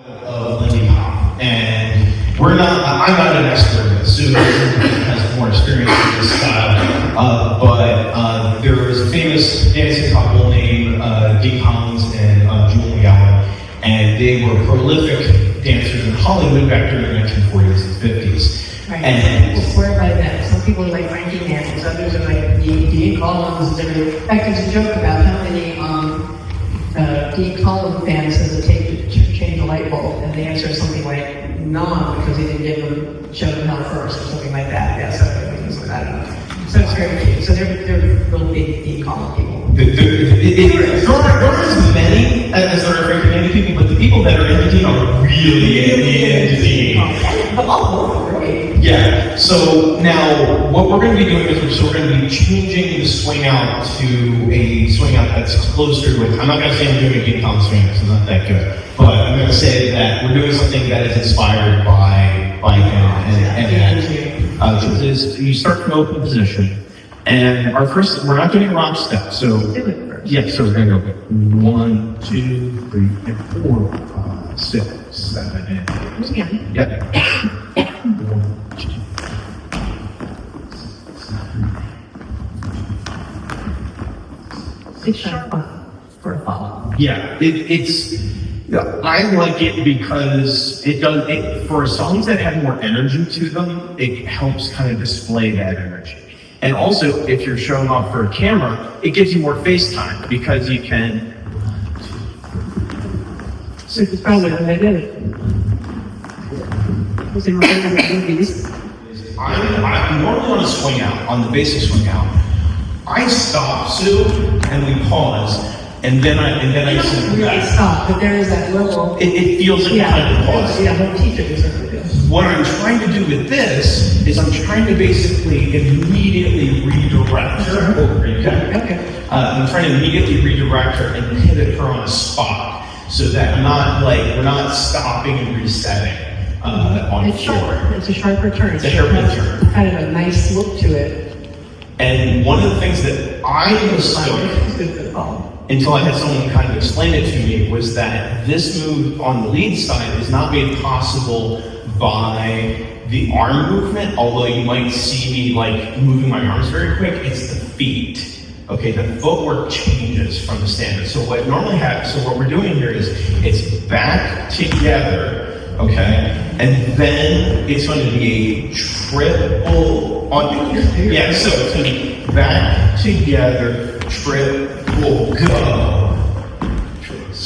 Of Lindy Hop, and I'm not an expert in this. Sue has more experience in this style, but there is a famous dancing couple named Dee Collins and Julie Allen, and they were prolific dancers in Hollywood back during the 1940s and 50s. Right. And people swear by that. Some people are like Frankie Dances, others are like Dee Collins. In fact, there's a joke about how many Dee Collins fans does it take to change a light bulb, and the answer is something like none, because he didn't show them how first, or something like that. Yeah, so I don't know. So it's very cute. So they're real big Dee Collins people. There aren't as many as there are Frankie Danny people, but the people that are into Dee are really into Dee. But all of them, right? Yeah. So now what we're going to be doing is we're going to be changing the swing out to a swing out that's closer to it. I'm not going to say I'm doing a Dee Collins swing because I'm not that good, but I'm going to say that we're doing something that is inspired by him. And is you start from open position, and we're not doing a rock step. So yeah, so we're going to go 1, 2, 3, and 4, 5, 6, 7, 8. Yep. 1, 2, 3, 7, 8. It's sharp for a follow. Yeah, I like it because for songs that have more energy to them, it helps kind of display that energy. And also, if you're showing off for a camera, it gives you more face time because you can. So it's probably what I did. Was in one of the movies. I'm normally on a swing out, on the basic swing out. I stop, Sue, and we pause, and then I Really back. stop, but there is that little. It feels like kind of pause. Yeah, what teachers are doing. What I'm trying to do with this is I'm trying to basically immediately redirect her. Okay. I'm trying to immediately redirect her and pivot her on a spot so that we're not stopping and resetting on It's sharper. It's a sharper turn. It's a sharper turn. Kind of a nice look to it. And one of the things that I mistook until I had someone kind of explain it to me was that this move on the lead side is not made possible by the arm movement, although you might see me like moving my arms very quick. It's the feet. Okay, the footwork changes from the standard. So what normally happens, so what we're doing here is it's back together, okay, and then it's going to be a triple on, yeah, so it's going to be back together, triple, go.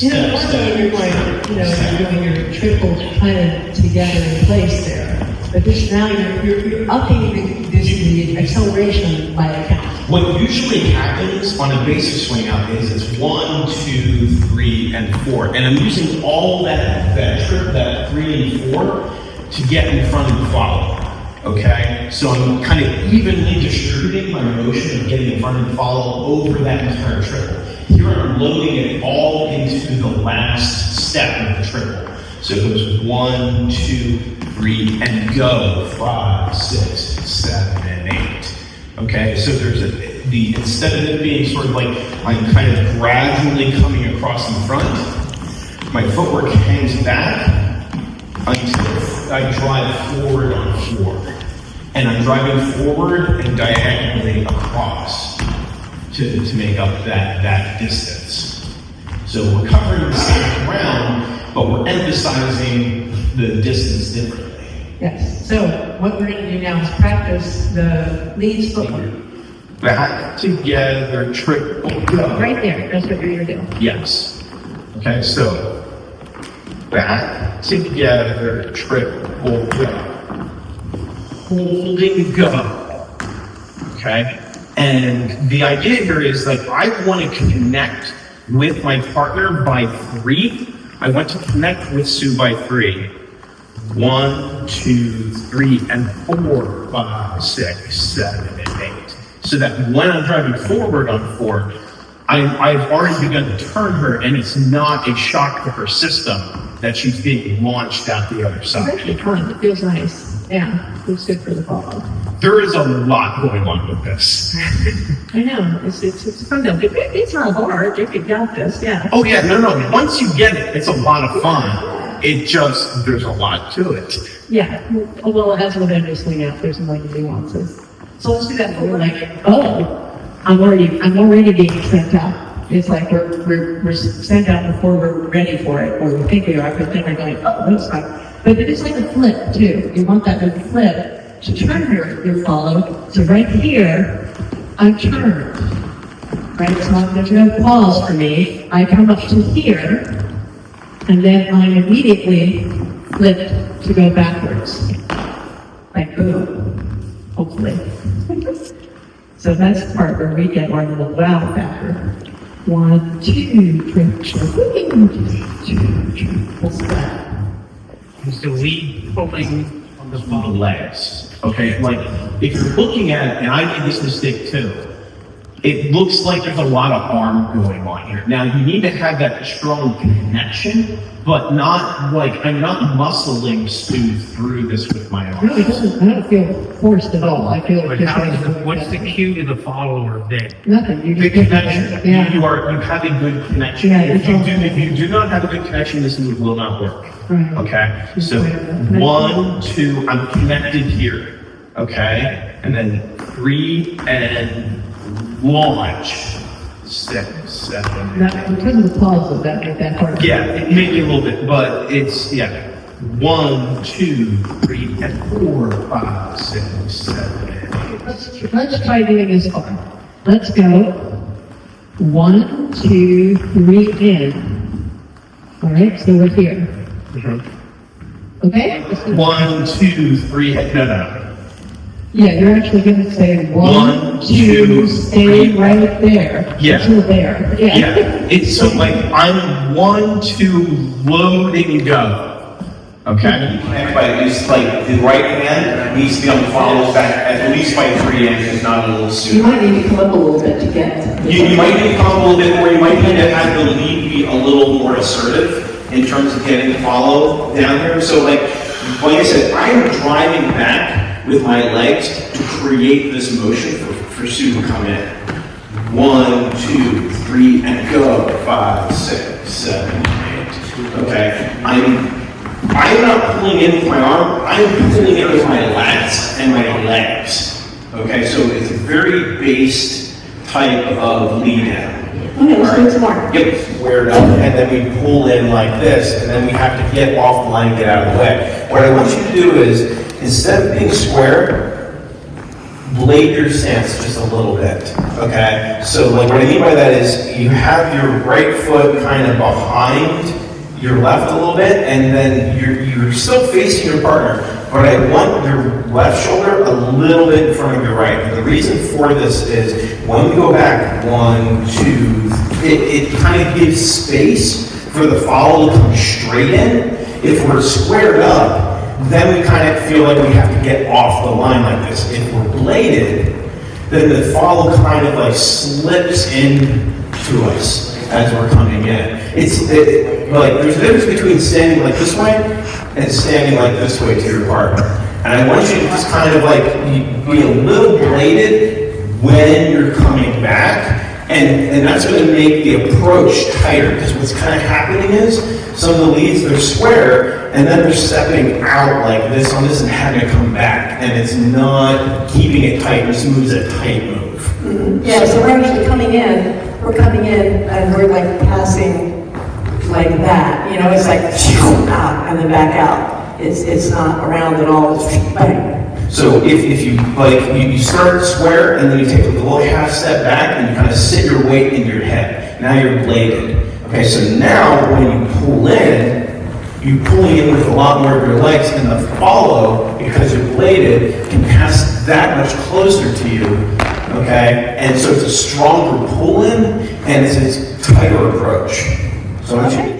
Normally you're like, you're doing your triples kind of together in place there. But this now you're upping the acceleration by a count. What usually happens on a basic swing out is it's 1, 2, 3, and 4. And I'm using all that 3 and 4 to get in front of the follow. Okay? So I'm kind of evenly distributing my motion of getting in front of the follow over that entire triple. Here I'm loading it all into the last step of the triple. So it goes 1, 2, 3, and go. 5, 6, 7, and 8. Okay, so there's instead of it being sort of like I'm kind of gradually coming across in front, my footwork hangs back until I drive forward on 4. And I'm driving forward and diagonally across to make up that distance. So we're covering the same ground, but we're emphasizing the distance differently. Yes. So what we're going to do now is practice the lead footwork. Back together, triple, go. Right there. That's what you're going to do. Yes. Okay, so back together, triple, go. Holding, go. Okay? And the idea here is like I want to connect with my partner by 3. I want to connect with Sue by 3. 1, 2, 3, and 4, 5, 6, 7, and 8. So that when I'm driving forward on 4, I've already begun to turn her, and it's not a shock to her system that she's being launched out the other side. It's actually fun. It feels nice. Yeah, it's good for the follow. There is a lot going on with this. I know. It's fun though. It's not hard. You got this. Yeah. Oh yeah, no. Once you get it, it's a lot of fun. It just, there's a lot to it. Yeah, well, as with every swing out, there's more nuances. So let's do that. We're like, oh, I'm already being sent out. It's like we're sent out before we're ready for it, or we think we are, but then we're going, oh, that's not. But it is like a flip too. You want that to flip to turn your follow. So right here, I'm turned. Right, it's not, there's no pause for me. I come up to here, and then I'm immediately flipped to go backwards. Like boom, hopefully. So that's the part where we get our little wow factor. 1, 2, 3, 2, what's that? Is the lead pulling on the legs? Okay, like if you're looking at it, and I made this mistake too, it looks like there's a lot of arm going on here. Now you need to have that strong connection, but not like I'm not muscling through this with my arm. No, it doesn't. I don't feel forced at all. I feel But just how like does what's the cue to the follower then? nothing. You The just connection. Yeah. You have a good connection. Yeah, If you do not have a good connection, this move will not work. Right. Okay. So Right. 1, 2, I'm connected here. Okay. And then 3 and launch. 6, 7. That, because of the pause of that part. Yeah, it may be a little bit, but it's 1, 2, 3, and 4, 5, 6, 7, 8. Let's try doing this part. Let's go 1, 2, 3 in. All right, so we're here. Okay? Let's do- 1, 2, 3. No. Yeah, you're actually going to say 1, 2, 2, stay 3. right there. Yeah. Until there. Yeah, it's so like I'm 1, 2, load and go. Okay. But it's like the right hand needs to be on the follow back at least by 3 inches, not a little You sooner. might need to come up a little bit to get. You might need to come a little bit more, you might need to have the lead be a little more assertive in terms of getting the follow down here. So like I said, I am driving back with my legs to create this motion for Sue to come in. 1, 2, 3, and go. 5, 6, 7, 8. Okay, I'm not pulling in with my arm. I'm pulling in with my lats and my legs. Okay, so it's a very based type of lead in. Okay, let's do it some more. Yep, squared up, and then we pull in like this, and then we have to get off the line and get out of the way. What I want you to do is, instead of being square, blade your stance just a little bit, okay? So like what I mean by that is you have your right foot kind of behind your left a little bit, and then you're still facing your partner, but I want your left shoulder a little bit in front of your right. And the reason for this is when we go back 1, 2, it kind of gives space for the follow to come straight in. If we're squared up, then we kind of feel like we have to get off the line like this. If we're bladed, then the follow kind of like slips in to us as we're coming in. Like there's a difference between standing like this way and standing like this way to your partner. And I want you to just kind of like be a little bladed when you're coming back. And that's going to make the approach tighter, because what's kind of happening is some of the leads, they're square, and then they're stepping out like this on this and having to come back, and it's not keeping it tight. This move's a tight move. Yeah, so we're actually coming in, and we're like passing like that, you know, it's like out and then back out. It's not around at all, it's bang. So if you like, you start square and then you take a little half step back and you kind of sit your weight in your head. Now you're bladed. Okay, so now when you pull in, you're pulling in with a lot more of your legs, and the follow, because you're bladed, can pass that much closer to you. Okay, and so it's a stronger pull in and it's a tighter approach. So I want you to